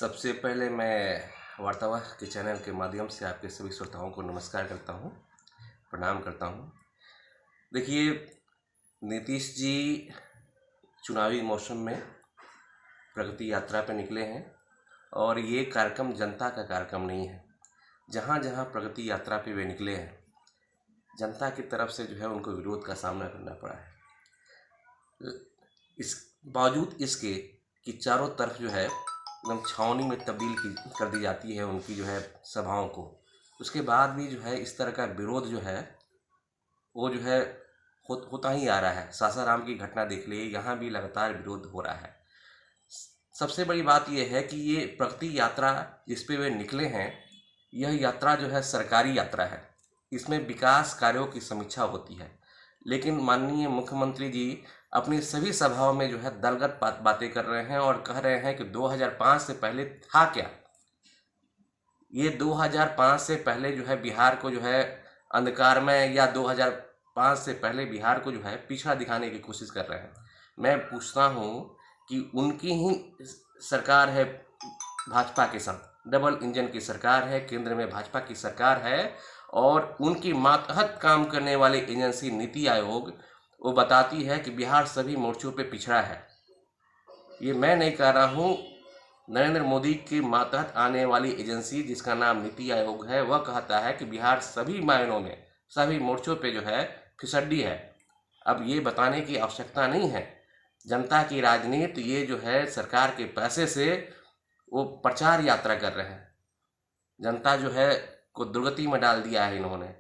सबसे पहले मैं वार्तावाह के चैनल के माध्यम से आपके सभी श्रोताओं को नमस्कार करता हूँ, प्रणाम करता हूँ। देखिए, नीतीश जी चुनावी मौसम में प्रगति यात्रा पे निकले हैं और ये कार्यक्रम जनता का कार्यक्रम नहीं है। जहाँ जहाँ प्रगति यात्रा पे वे निकले हैं, जनता की तरफ से जो है उनको विरोध का सामना करना पड़ा है। इस बावजूद इसके कि चारों तरफ जो है एकदम छावनी में तब्दील कर दी जाती है उनकी जो है सभाओं को, उसके बाद भी जो है इस तरह का विरोध जो है वो जो है होता ही आ रहा है। सासाराम की घटना देख लिए, यहाँ भी लगातार विरोध हो रहा है। सबसे बड़ी बात यह है कि ये प्रगति यात्रा जिस पे वे निकले हैं, यह यात्रा जो है सरकारी यात्रा है। इसमें विकास कार्यों की समीक्षा होती है, लेकिन माननीय मुख्यमंत्री जी अपनी सभी सभाओं में जो है दलगत बातें कर रहे हैं और कह रहे हैं कि 2005 से पहले था क्या। ये 2005 से पहले जो है बिहार को जो है अंधकार में, या 2005 से पहले बिहार को जो है पिछड़ा दिखाने की कोशिश कर रहे हैं। मैं पूछता हूँ कि उनकी ही सरकार है, भाजपा के साथ डबल इंजन की सरकार है, केंद्र में भाजपा की सरकार है, और उनकी मातहत काम करने वाली एजेंसी नीति आयोग वो बताती है कि बिहार सभी मोर्चों पे पिछड़ा है। ये मैं नहीं कह रहा हूँ, नरेंद्र मोदी के मातहत आने वाली एजेंसी जिसका नाम नीति आयोग है, वह कहता है कि बिहार सभी मायनों में सभी मोर्चों पे जो है फिसड्डी है। अब ये बताने की आवश्यकता नहीं है। जनता की राजनीति ये जो है सरकार के पैसे से वो प्रचार यात्रा कर रहे हैं। जनता जो है को दुर्गति में डाल दिया है इन्होंने।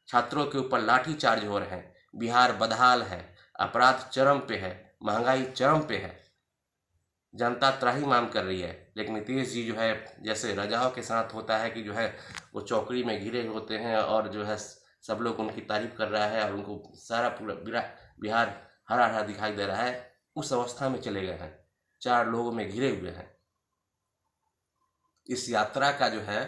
छात्रों के ऊपर लाठी चार्ज हो रहे हैं। बिहार बदहाल है, अपराध चरम पे है, महंगाई चरम पे है, जनता त्राहिमाम कर रही है। लेकिन नीतीश जी जो है जैसे राजाओं के साथ होता है कि जो है वो चौकड़ी में घिरे होते हैं और जो है सब लोग उनकी तारीफ कर रहा है और उनको सारा पूरा बिहार हरा हरा दिखाई दे रहा है, उस अवस्था में चले गए हैं। 4 लोगों में घिरे हुए हैं। इस यात्रा का जो है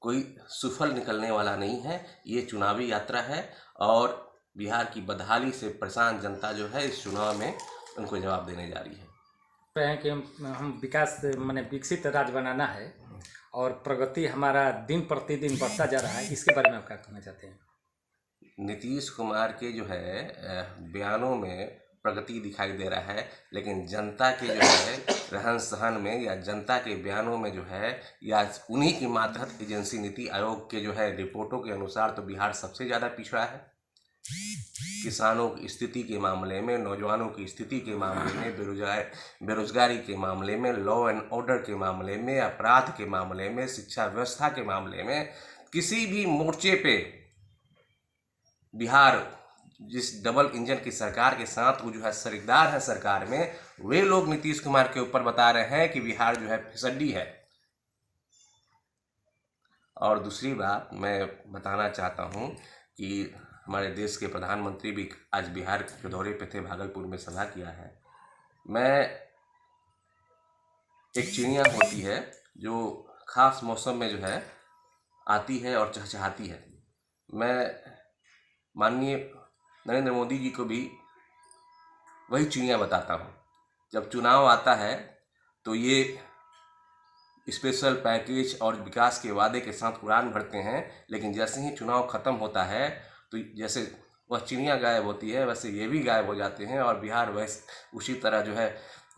कोई सुफल निकलने वाला नहीं है। ये चुनावी यात्रा है और बिहार की बदहाली से परेशान जनता जो है इस चुनाव में उनको जवाब देने जा रही है। हैं कि हम विकास माने विकसित राज्य बनाना है और प्रगति हमारा दिन प्रतिदिन बढ़ता जा रहा है, इसके बारे में आप क्या कहना चाहते हैं? नीतीश कुमार के जो है बयानों में प्रगति दिखाई दे रहा है, लेकिन जनता के जो है रहन सहन में या जनता के बयानों में जो है या उन्हीं की मातहत एजेंसी नीति आयोग के जो है रिपोर्टों के अनुसार तो बिहार सबसे ज़्यादा पिछड़ा है। किसानों की स्थिति के मामले में, नौजवानों की स्थिति के मामले में, बेरोजगारी के मामले में, लॉ एंड ऑर्डर के मामले में, अपराध के मामले में, शिक्षा व्यवस्था के मामले में, किसी भी मोर्चे पे बिहार जिस डबल इंजन की सरकार के साथ वो जो है शरीकदार है सरकार में, वे लोग नीतीश कुमार के ऊपर बता रहे हैं कि बिहार जो है फिसड्डी है। और दूसरी बात मैं बताना चाहता हूँ कि हमारे देश के प्रधानमंत्री भी आज बिहार के दौरे पे थे, भागलपुर में सभा किया है। एक चिड़िया होती है जो खास मौसम में जो है आती है और चहचहाती है। मैं माननीय नरेंद्र मोदी जी को भी वही चिड़िया बताता हूँ। जब चुनाव आता है तो ये स्पेशल पैकेज और विकास के वादे के साथ उड़ान भरते हैं, लेकिन जैसे ही चुनाव ख़त्म होता है तो जैसे वह चिड़िया गायब होती है, वैसे ये भी गायब हो जाते हैं और बिहार वैसे उसी तरह जो है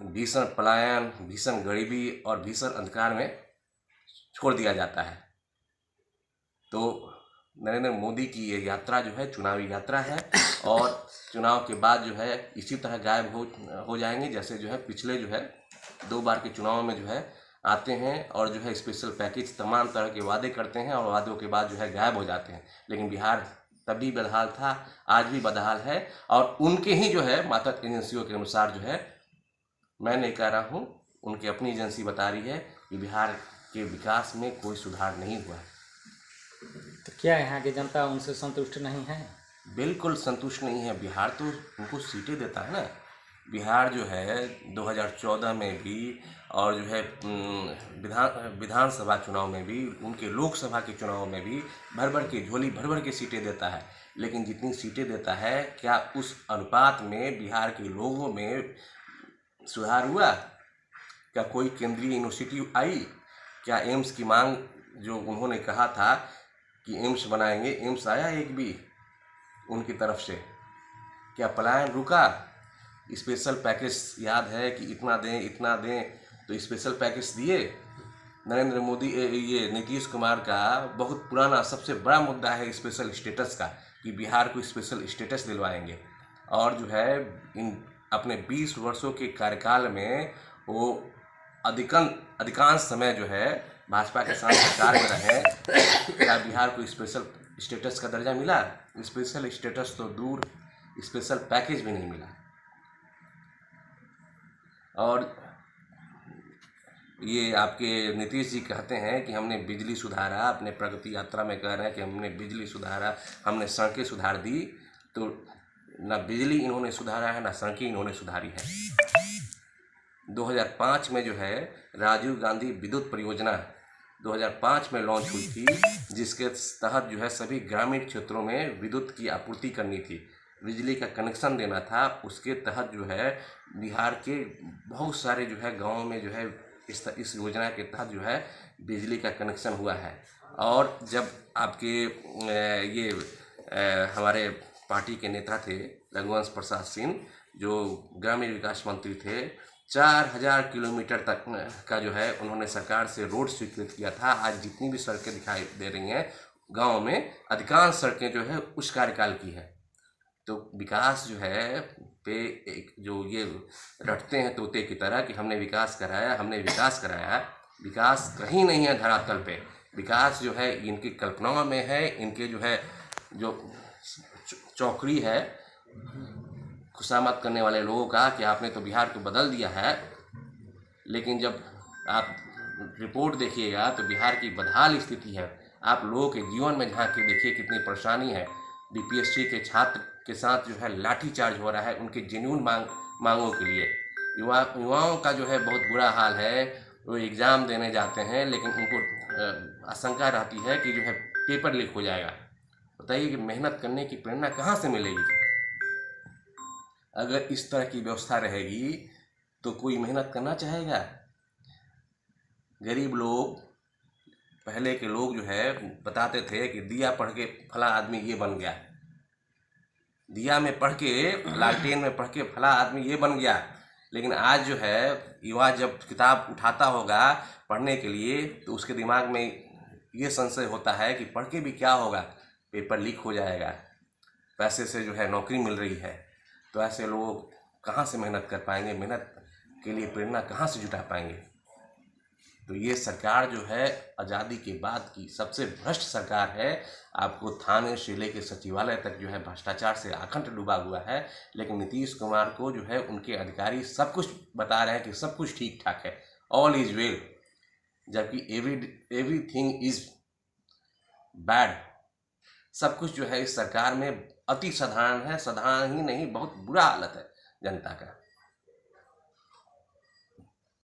भीषण पलायन, भीषण गरीबी और भीषण अंधकार में छोड़ दिया जाता है। तो नरेंद्र मोदी की ये यात्रा जो है चुनावी यात्रा है और चुनाव के बाद जो है इसी तरह गायब हो जाएंगे, जैसे जो है पिछले जो है 2 बार के चुनाव में जो है आते हैं और जो है स्पेशल पैकेज तमाम तरह के वादे करते हैं और वादों के बाद जो है गायब हो जाते हैं। लेकिन बिहार तभी बदहाल था, आज भी बदहाल है और उनके ही जो है मातहत एजेंसियों के अनुसार जो है, मैं नहीं कह रहा हूँ, उनकी अपनी एजेंसी बता रही है कि बिहार के विकास में कोई सुधार नहीं हुआ है। तो क्या यहाँ की जनता उनसे संतुष्ट नहीं है? बिल्कुल संतुष्ट नहीं है। बिहार तो उनको सीटें देता है ना। बिहार जो है 2014 में भी और जो है विधानसभा चुनाव में भी, उनके लोकसभा के चुनाव में भी भर भर के झोली भर भर के सीटें देता है। लेकिन जितनी सीटें देता है, क्या उस अनुपात में बिहार के लोगों में सुधार हुआ? क्या कोई केंद्रीय यूनिवर्सिटी आई? क्या एम्स की मांग जो उन्होंने कहा था कि एम्स बनाएंगे, एम्स आया एक भी उनकी तरफ से? क्या पलायन रुका? स्पेशल पैकेज याद है कि इतना दें इतना दें, तो स्पेशल पैकेज दिए? नरेंद्र मोदी ये नीतीश कुमार का बहुत पुराना सबसे बड़ा मुद्दा है स्पेशल स्टेटस का, कि बिहार को स्पेशल स्टेटस दिलवाएंगे। और जो है इन अपने 20 वर्षों के कार्यकाल में वो अधिकांश समय जो है भाजपा के साथ सरकार में रहे, क्या बिहार को स्पेशल स्टेटस का दर्जा मिला? स्पेशल स्टेटस तो दूर, स्पेशल पैकेज भी नहीं मिला। और ये आपके नीतीश जी कहते हैं कि हमने बिजली सुधारा, अपने प्रगति यात्रा में कह रहे हैं कि हमने बिजली सुधारा, हमने सड़कें सुधार दी। तो ना बिजली इन्होंने सुधारा है, ना सड़कें इन्होंने सुधारी है। 2005 में जो है राजीव गांधी विद्युत परियोजना 2005 में लॉन्च हुई थी, जिसके तहत जो है सभी ग्रामीण क्षेत्रों में विद्युत की आपूर्ति करनी थी, बिजली का कनेक्शन देना था। उसके तहत जो है बिहार के बहुत सारे जो है गाँव में जो है इस योजना के तहत जो है बिजली का कनेक्शन हुआ है। और जब आपके ये हमारे पार्टी के नेता थे रघुवंश प्रसाद सिंह, जो ग्रामीण विकास मंत्री थे, 4000 किलोमीटर तक का जो है उन्होंने सरकार से रोड स्वीकृत किया था। आज जितनी भी सड़कें दिखाई दे रही हैं गांव में, अधिकांश सड़कें जो है उस कार्यकाल की है। तो विकास जो है पे एक जो ये रटते हैं तोते की तरह कि हमने विकास कराया, हमने विकास कराया, विकास कहीं नहीं है धरातल पे। विकास जो है इनकी कल्पनाओं में है, इनके जो है जो चौकड़ी है खुशामद करने वाले लोगों का कि आपने तो बिहार को बदल दिया है। लेकिन जब आप रिपोर्ट देखिएगा तो बिहार की बदहाल स्थिति है। आप लोगों के जीवन में झांक के देखिए कितनी परेशानी है। बीपीएससी के छात्र के साथ जो है लाठीचार्ज हो रहा है उनके जेन्युइन मांगों के लिए। युवाओं का जो है बहुत बुरा हाल है। वो एग्ज़ाम देने जाते हैं लेकिन उनको आशंका रहती है कि जो है पेपर लीक हो जाएगा। बताइए कि मेहनत करने की प्रेरणा कहाँ से मिलेगी? अगर इस तरह की व्यवस्था रहेगी तो कोई मेहनत करना चाहेगा? गरीब लोग, पहले के लोग जो है बताते थे कि दिया पढ़ के फला आदमी ये बन गया, दिया में पढ़ के, लालटेन में पढ़ के फला आदमी ये बन गया। लेकिन आज जो है युवा जब किताब उठाता होगा पढ़ने के लिए तो उसके दिमाग में ये संशय होता है कि पढ़ के भी क्या होगा, पेपर लीक हो जाएगा, पैसे से जो है नौकरी मिल रही है। तो ऐसे लोग कहाँ से मेहनत कर पाएंगे? मेहनत के लिए प्रेरणा कहाँ से जुटा पाएंगे? तो ये सरकार जो है आज़ादी के बाद की सबसे भ्रष्ट सरकार है। आपको थाने से लेकर सचिवालय तक जो है भ्रष्टाचार से आखंड डूबा हुआ है। लेकिन नीतीश कुमार को जो है उनके अधिकारी सब कुछ बता रहे हैं कि सब कुछ ठीक ठाक है, ऑल इज वेल, जबकि एवरीथिंग इज बैड। सब कुछ जो है इस सरकार में अति साधारण है, साधारण ही नहीं बहुत बुरा हालत है जनता का।